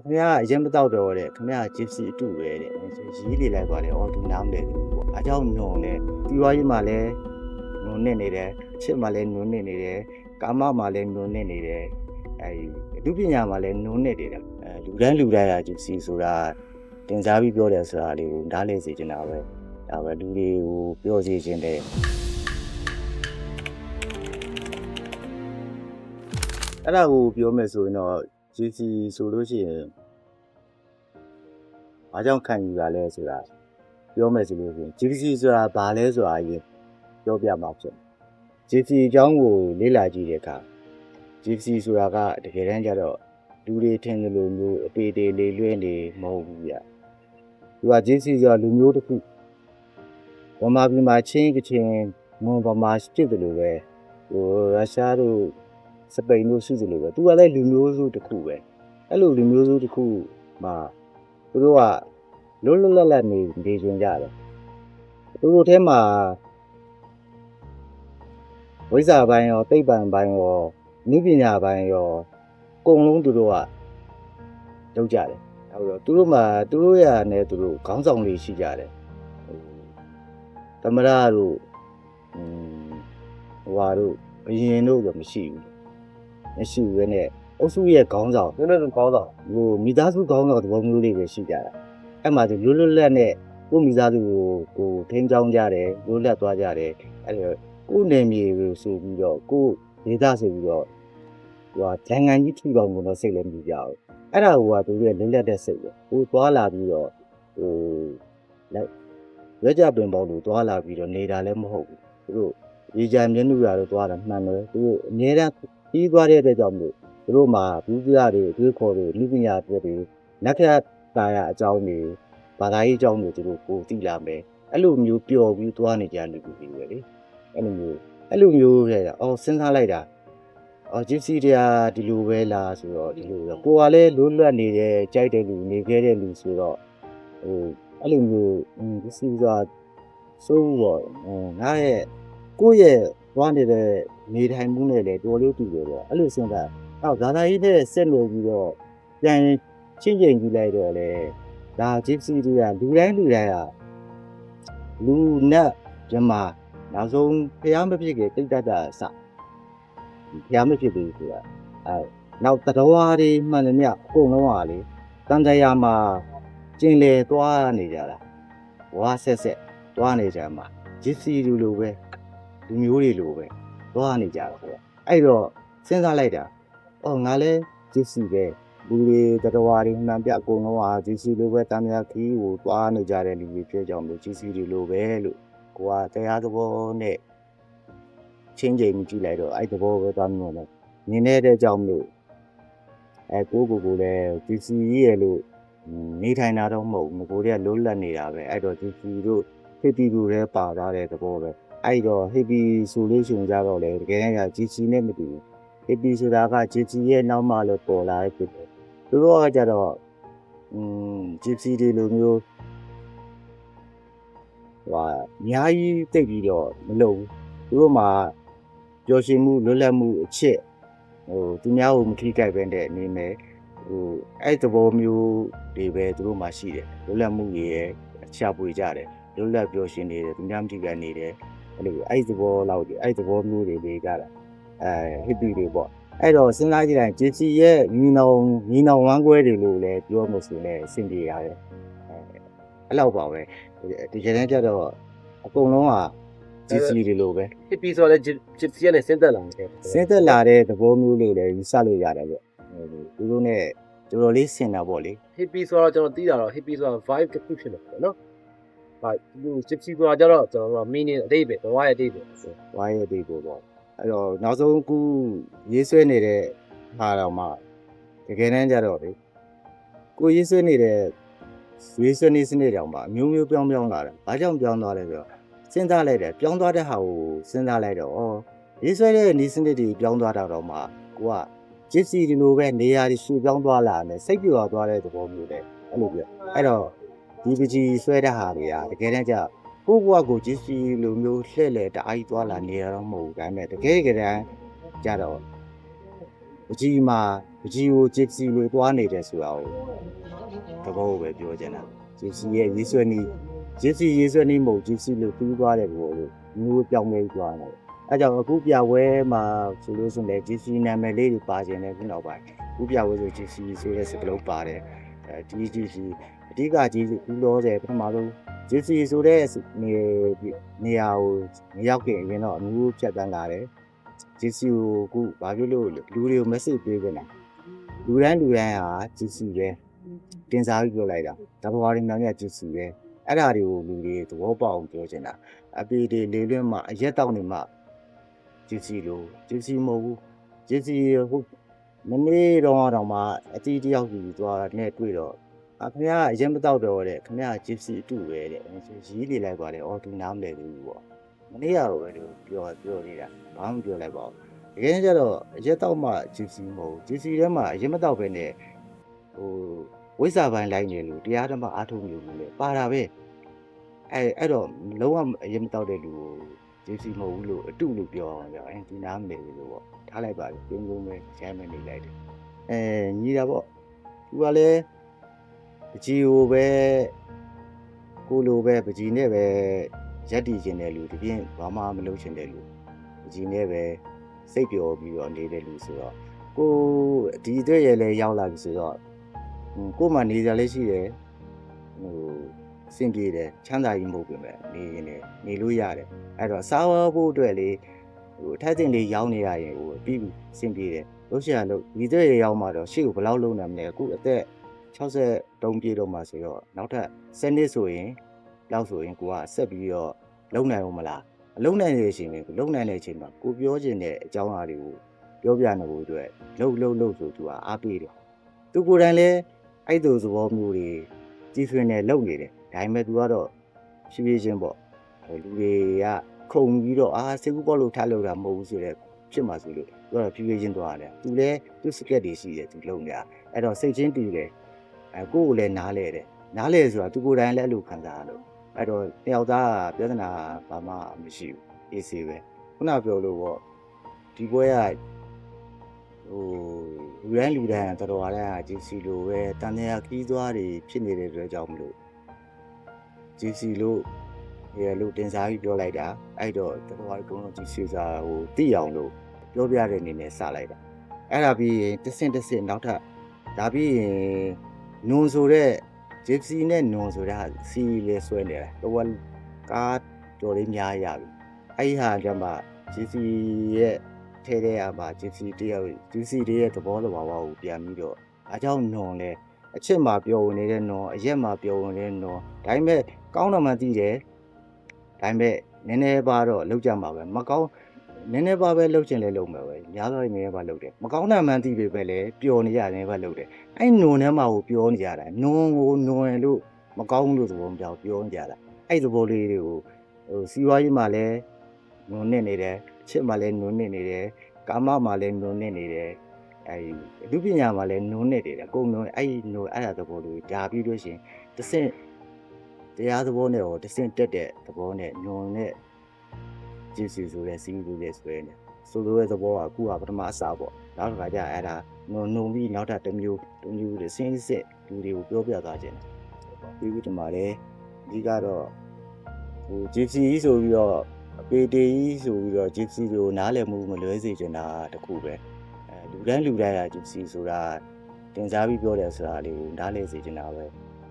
ခင်ဗျားအရင်မတော့တော့တဲ့ခင်ဗျားဂျစ်စီအတူပဲတဲ့ရေးလေလိုက်သွားတယ်အော်သူနားမလဲဘူးပေါ့အားကြောင့်ညွန်လဲတီဝါကြီးမှလည်းညွန်နေတယ်ချစ်မှလည်းညွန်နေတယ်ကာမမှလည်းညွန်နေတယ်လူပညာမှလည်းညွန်နေတယ်လူတိုင်းကဂျစ်စီဆိုတာတင်စားပြီးပြောတယ်ဆိုတာလေးကိုနားလဲစေချင်တာပဲဒါပဲလူတွေကိုပြောစေချင်တယ်အဲ့ဒါကိုပြောမယ်ဆိုရင်တော့ GC ဆိုလို့ရှိရင်ဘာကြောင့်ခံယူရလဲဆိုတာပြောမယ်ဆိုလို့ရှိရင် GC ဆိုတာဘာလဲဆိုတာရင်ပြောပြမှာဖြစ် GC အကြောင်းကိုလေ့လာကြည့်တဲ့အခါ GC ဆိုတာကတကယ်တမ်းကျတော့လူတွေထင်တယ်လို့မျိုးအပေတေလေးလွှဲနေမဟုတ်ဘူးဗျသူက GC ဆိုတာလူမျိုးတစ်ခုဗမာပြည်မှာချင်းကချင်းမွန်ဗမာဖြစ်တယ်လို့ပဲရုရှားတို့စပိန်တို့ရှိတယ်လို့ပဲသူကလည်းလူမျိုးစုတစ်ခုပဲအဲ့လိုလူမျိုးစုတစ်ခုမှာသူတို့ကလွတ်လပ်နေကြတယ်သူတို့ထဲမှာဝိဇ္ဇာပိုင်းရောသိပ္ပံပိုင်းရောနည်းပညာပိုင်းရောအကုန်လုံးသူတို့ကလုပ်ကြတယ်ဟုတ်တော့သူတို့မှာသူတို့ရနဲ့သူတို့ခေါင်းဆောင်လေးရှိကြတယ်သမရတို့ဟွာတို့ဘယင်တို့ကမရှိဘူးနဲ့အုပ်စုရဲ့ခေါင်းဆောင်သူတို့ခေါင်းဆောင်မိသားစုခေါင်းဆောင်သဘောမျိုးလေးပဲရှိကြတာအဲ့မှာသူလွတ်လပ်နဲ့ကိုမိသားစုကိုထိန်းချောင်းကြတယ်လွတ်လပ်သွားကြတယ်အဲ့တော့ကိုနယ်မြေဆိုပြီးတော့ကိုဒေသဆိုပြီးတော့နိုင်ငံကြီးထူထောင်ဖို့တော့စိတ်လည်းမကြဘူးအဲ့ဒါကသူတို့ရဲ့လွတ်လပ်တဲ့စိတ်ပဲသွားလာပြီးတော့ရွက်ကြပင်ပေါလို့သွားလာပြီးတော့နေတာလည်းမဟုတ်ဘူးသူတို့ရေကြံမျက်နှာတို့သွားတာမှန်တယ်သူတို့အများအားပြီးသွားတဲ့အတွက်ကြောင့်မို့သူတို့မှာဘူးပြတွေအတွေးခေါ်တွေလူပညာတွေနက္ခတာရအကြောင်းတွေဘာသာရေးအကြောင်းတွေသူတို့ကိုသိလာမယ်အဲ့လိုမျိုးပျော်ပြီးသွားနေကြလူတွေပဲလေအဲ့လိုမျိုးတဲ့စဉ်းစားလိုက်တာဂျစ်စီတရားဒီလိုပဲလားဆိုတော့ဒီလိုပဲကိုကလည်းလွတ်လပ်နေတယ်ကြိုက်တဲ့လူနေခဲ့တဲ့လူဆိုတော့အဲ့လိုမျိုးဂျစ်စီဆိုတာစိုးတော့ငါရဲ့ကိုယ့်ရဲ့သွားနေတဲ့နေထိုင်မှုနဲ့လည်းတော်လေးတူတယ်ပေါ့အဲ့လိုစဉ်းစားဇာတာကြီးနဲ့ဆက်လို့ပြီးတော့ပြန်ချင်းချင်းကြည့်လိုက်တော့လေဒါဂျစ်စီတွေကလူတိုင်းကလူနဲ့ဓမ္မနောက်ဆုံးဖျားမဖြစ်ခင်တိတ်တတ်တာအစဖျားမဖြစ်ဘူးဆိုတာနောက်တတော်ဝါတွေမှန်တယ်မြအကုန်လုံးပါလေတန်တရားမှာကျင်လေသွားနေကြတာဝါဆက်သွားနေကြမှာဂျစ်စီလူလိုပဲလူမျိုးတွေလိုပဲသွားနေကြတာဆိုတော့အဲ့တော့စဉ်းစားလိုက်တာငါလဲဂျစ်စီပဲလူတွေတတော်ဝါတွေမှန်ပြအကုန်လုံးဟာဂျစ်စီလိုပဲတန်မြာခီးကိုသွားနေကြတဲ့လူတွေဖြစ်ကြောင်းလို့ဂျစ်စီတွေလိုပဲလို့ကိုကတရားသဘောနဲ့ချင်းချိန်ကြည့်လိုက်တော့အဲ့သဘောပဲသွားမျိုးနဲ့မြင်တဲ့ကြောင့်လို့ကိုလည်းဂျစ်စီရဲ့လို့နေထိုင်တာတော့မဟုတ်ဘူးကိုတွေကလွတ်လပ်နေတာပဲအဲ့တော့ဂျစ်စီတို့ဟစ်ပီတို့လည်းပါသွားတဲ့သဘောပဲအဲ့တော့ဟစ်ပီဆိုလို့ရှိရင်ကြတော့လေတကယ်တမ်းဂျစ်စီနဲ့မတူဘူးဟစ်ပီဆိုတာကဂျစ်စီရဲ့နောက်မှလို့ပေါ်လာတဲ့ဖြစ်တယ်သူတို့ကကြတော့ဂျစ်စီတွေလိုမျိုးအများကြီးသိပြီးတော့မလုပ်ဘူးသူတို့မှာပျော်ရွှင်မှုလွတ်လပ်မှုအချစ်သူများကိုမထိကြိုက်ပဲတဲ့အနေနဲ့အဲ့သဘောမျိုးတွေပဲသူတို့မှာရှိတယ်လွတ်လပ်မှုတွေရဲ့ရှားပွေကြတယ်လွတ်လပ်ပျော်ရွှင်နေတယ်သူများမထိကြိုက်နေတယ်အဲ့သဘောလောက်တွေအဲ့သဘောမျိုးတွေလေးကြတာဟစ်ပီတွေပေါ့အဲ့တော့စဉ်းစားကြည့်လိုက်ဂျစ်စီရဲ့ညီနောင်ဝမ်းကွဲတွေလို့လည်းပြောမှဆိုလည်းအဆင်ပြေရတယ်အဲ့လောက်ပါပဲဒီကျတဲ့ကြတော့အကုန်လုံးကဂျစ်စီတွေလို့ပဲဟစ်ပီဆိုတော့ဂျစ်စီနဲ့ဆင်းသက်လာတဲ့သဘောမျိုးလေးလည်းယူဆလို့ရတယ်ဗျသူတို့နဲ့တော်တော်လေးဆင်တာပေါ့လေဟစ်ပီဆိုတော့ကျွန်တော်သိတာတော့ဟစ်ပီဆိုတာ vibe တစ်ခုဖြစ်နေတယ်နော်ဒီဂျစ်စီဆိုတာကျတော့ကျွန်တော် meaning အတိတ်ပဲဝါရဲ့အတိတ်ပဲဝါရဲ့အတိတ်ပေါ့အဲ့တော့နောက်ဆုံးခုရေးဆွဲနေတဲ့ဟာတော့မှတကယ်တမ်းကျတော့လေကိုရေးဆွဲနေတဲ့ရေးဆွဲနေစနစ်တောင်မှအမျိုးမျိုးပြောင်းလာတယ်ဘာကြောင့်ပြောင်းသွားလဲဆိုတော့စဉ်းစားလိုက်တယ်ပြောင်းသွားတဲ့ဟာကိုစဉ်းစားလိုက်တော့ရေးဆွဲတဲ့နေစနစ်တွေပြောင်းသွားတာတော့မှကိုကဂျစ်စီဒီလိုပဲနေရာတွေပြောင်းသွားလာတယ်စိတ်ပြေသွားတဲ့သဘောမျိုးလေအဲ့လိုပြောအဲ့တော့ဒီပကြီးဆွဲတဲ့ဟာတွေကတကယ်တမ်းကျကိုဘွားကိုဂျစ်စီလိုမျိုးလှည့်လေတအားကြီးသွားလာနေရတော့မဟုတ်ဘူးဒါပေမဲ့တကယ်တမ်းကြတော့ပကြီးမှာ ပကြီးကိုဂျစ်စီလိုသွားနေတယ်ဆိုတာကိုသဘောကိုပဲပြောချင်တာဂျစ်စီရဲ့ရေးဆွဲနည်းဂျစ်စီရေးဆွဲနည်းမဟုတ်ဂျစ်စီလိုပြီးသွားတဲ့ဘောလို့မျိုးပြောင်းလဲသွားတယ်အဲကြောင့်အခုပြပွဲမှာဆိုလို့ဆိုရင်ဂျစ်စီနာမည်လေးတွေပါခြင်းနဲ့ခုနောက်ပိုင်းအခုပြပွဲဆိုဂျစ်စီဆိုတဲ့စကားလုံးပါတယ်ဒီဂျစ်စီအဓိကဂျစ်စီဘူးလို့တယ်ပထမဆုံးဂျစ်စီဆိုတဲ့နေရာကိုမရောက်ခင်အရင်တော့အမျိုးဖြတ်တန်းလာတယ်ဂျစ်စီကိုအခုဘာဖြစ်လို့လူတွေကို message ပေးကြတယ်လူတိုင်းဟာဂျစ်စီပဲတင်စားပြီးပြောလိုက်တာဒါဘဝရင်းမြောင်ရဂျစ်စီပဲအဲ့ဒါတွေကိုလူတွေသဘောပေါက်အောင်ပြောချင်တာအပေတွေလေလွင့်မှအရက်တောက်နေမှဂျစ်စီလို့ဂျစ်စီမဟုတ်ဘူးဂျစ်စီဟုတ်မနေ့တော့မှအတီးတယောက်ကြီးသွားနဲ့တွေ့တော့ခင်ဗျားအရင်မတော့တော့တဲ့ခင်ဗျားဂျစ်စီအတူပဲတဲ့ရေးလေလိုက်ပါတယ်အော်သူနားမလဲဘူးပေါ့မနေ့ကတော့ပဲပြောနေတာဘာမှမပြောလိုက်ပါဘူးတကယ်ကျတော့အရက်တော့မှဂျစ်စီမဟုတ်ဂျစ်စီထဲမှာအရင်မတော့ပဲနဲ့ဟိုဝိဇ္ဇာပိုင်းလိုက်နေလို့တရားဓမ္မအားထုတ်မျိုးလို့လေပါတာပဲအဲ့တော့လုံးဝအရင်မတော့တဲ့လူကိုဂျစ်စီမဟုတ်ဘူးလို့အတုလို့ပြောအောင်ပြောဒီနားမလဲဘူးလို့ပေါ့ထားလိုက်ပါပြင်းပြင်းပဲကျမ်းမနေလိုက်တယ်ညီတာပေါ့သူကလည်းပကြီးကိုပဲကိုလိုပဲပကြီးနဲ့ပဲရက်တည်ခြင်းတဲ့လူတပြင်းဘာမှမလုပ်ချင်တဲ့လူပကြီးနဲ့ပဲစိတ်ပျော်ပြီးတော့နေတဲ့လူဆိုတော့ကိုဒီအတွက်ရလဲရောက်လာပြီဆိုတော့ကိုမှနေကြလေးရှိတယ်ဟိုစင်ပြေတယ်ချမ်းသာကြီးမဟုတ်ပြင်ပဲနေရင်လည်းနေလို့ရတယ်အဲ့တော့စားဖို့အတွက်လေဟိုထက်တင်လေးရောင်းနေရရင်ဟိုပြီးပြီစင်ပြေတယ်လို့ရှိရလို့ဒီအတွက်ရရောက်မှတော့ရှေ့ကိုဘယ်လောက်လုံးနိုင်မလဲအခုအသက်63ပြည့်တော့မှဆိုတော့နောက်ထပ်7နှစ်ဆိုရင်လောက်ဆိုရင်ကိုကဆက်ပြီးတော့လုံနိုင်အောင်မလားအလုံနိုင်နေရှင်ပဲလုံနိုင်တဲ့အချိန်မှာကိုပြောချင်တဲ့အကြောင်းအရာတွေကိုပြောပြနေဖို့အတွက်လှုပ်ဆိုသူကအားပေးတယ်သူကိုယ်တိုင်လည်းအဲ့လိုသဘောမျိုးတွေကြီးဆွေးနေလှုပ်နေတယ်ဒါပေမဲ့သူကတော့ဖြည်းဖြည်းချင်းပေါ့လူတွေကခုံပြီးတော့စိတ်ကူးပေါက်လို့ထားလို့တာမဟုတ်ဘူးဆိုတော့ဖြစ်မှာဆိုလို့သူကတော့ဖြည်းဖြည်းချင်းသွားတယ်သူလည်းသူစကက်တွေရှိတယ်သူလုံနေတာအဲ့တော့စိတ်ချင်းတူတယ်ကိုယ့်ကိုလည်းနားလဲတယ်နားလဲဆိုတာသူကိုယ်တိုင်လည်းအဲ့လိုခံစားရလို့အဲ့တော့တယောက်သားပြဿနာဘာမှမရှိဘူးအေးဆေးပဲခုနပြောလို့ပေါ့ဒီပွဲကဟိုလူတိုင်းတော်တော်အားလည်းဂျီစီလိုပဲတန်တရားခီးသွားတွေဖြစ်နေတဲ့အတွက်ကြောင့်မလို့ဂျီစီလို့ရေလို့တင်စားပြီးပြောလိုက်တာအဲ့တော့တော်တော်အကုန်လုံးဂျီစီစာဟိုတိအောင်လို့ပြောပြတဲ့အနေနဲ့စလိုက်တာအဲ့ဒါပြီးရင်တစ်ဆင့်နောက်ထပ်ဒါပြီးရင်နွန်ဆိုတဲ့ဂျစ်စီနဲ့နွန်ဆိုတာစီလေးဆွဲနေတာတော့ကားတော်လေးများရပြီအဲ့ဒီဟာကျမှဂျစ်စီရဲ့ထဲထဲအပါဂျစ်စီတယောက်ဂျစ်စီတွေရဲ့သဘောတဘာဝကိုပြန်ပြီးတော့အားကြောင့်နွန်လဲအချစ်မှာပျော်ဝင်နေတဲ့နွန်အရက်မှာပျော်ဝင်နေတဲ့နွန်ဒါပေမဲ့ကောင်းတော့မှသိတယ်ဒါပေမဲ့နည်းနည်းပါတော့လောက်ကြမှာပဲမကောင်းနည်းနည်းပါပဲလောက်ချင်လဲလောက်မယ်ပဲများတော့နည်းနည်းပါလောက်တယ်မကောင်းတာမှန်းသိပေပဲလေပျော်နေရတယ်ပဲလောက်တယ်အဲ့နွန်ထဲမှာကိုပျော်နေကြတာနွန်ကိုနွန်လို့မကောင်းလို့သဘောမပြောပျော်နေကြတာအဲ့သဘောလေးတွေကိုဟိုစီးပွားရေးမှာလဲနွန်နဲ့နေတယ်အချစ်မှာလဲနွန်နဲ့နေတယ်ကာမမှာလဲနွန်နဲ့နေတယ်အဲ့အမှုပညာမှာလဲနွန်နဲ့နေတယ်အကုန်နွန်အဲ့နွန်အဲ့ဒါသဘောလေးဒါပြီးလို့ရှိရင်တစ်ဆင့်တရားသဘောနဲ့ရောတစ်ဆင့်တက်တဲ့သဘောနဲ့နွန်နဲ့ဂျီစီဆိုတဲ့စီးလူလေးဆွဲနေဆိုလိုတဲ့သဘောကအခုကပထမအစားပေါ့နောက်တစ်ခါကျအဲ့ဒါနုံပြီးနောက်ထပ်တစ်မျိုးတွေစင်းစစ်လူတွေကိုပြောပြသွားခြင်းပြီးပြီးဒီမှာလေအဓိကတော့ဟိုဂျီစီဆိုပြီးတော့အပေတေကြီးဆိုပြီးတော့ဂျီစီကိုနားလည်မှုမလွဲစေချင်တာတခုပဲလူတိုင်းကဂျီစီဆိုတာတင်စားပြီးပြောတယ်ဆိုတာလေးကိုနားလည်စေချင်တာပဲ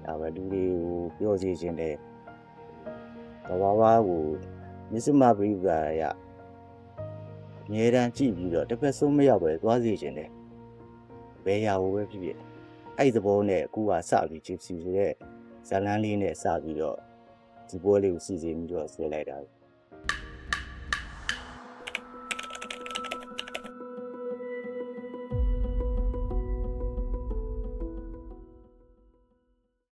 ဒါပဲလူတွေကိုပြောစေချင်တယ်ဘာကိုမစ္စမဘရီကရအမြဲတမ်းကြည့်ပြီးတော့တစ်ဖက်ဆုံးမရောက်ပဲသွားစီခြင်းတယ်ဘယ်ရာကိုပဲဖြစ်ဖြစ်အဲ့ဒီသဘောနဲ့အခုကစပြီးဂျစ်စီဆိုတဲ့ဇလန်းလေးနဲ့စပြီးတော့ဒီပွဲလေးကိုစီစဉ်ပြီးတော့ဆွဲလိုက်တာ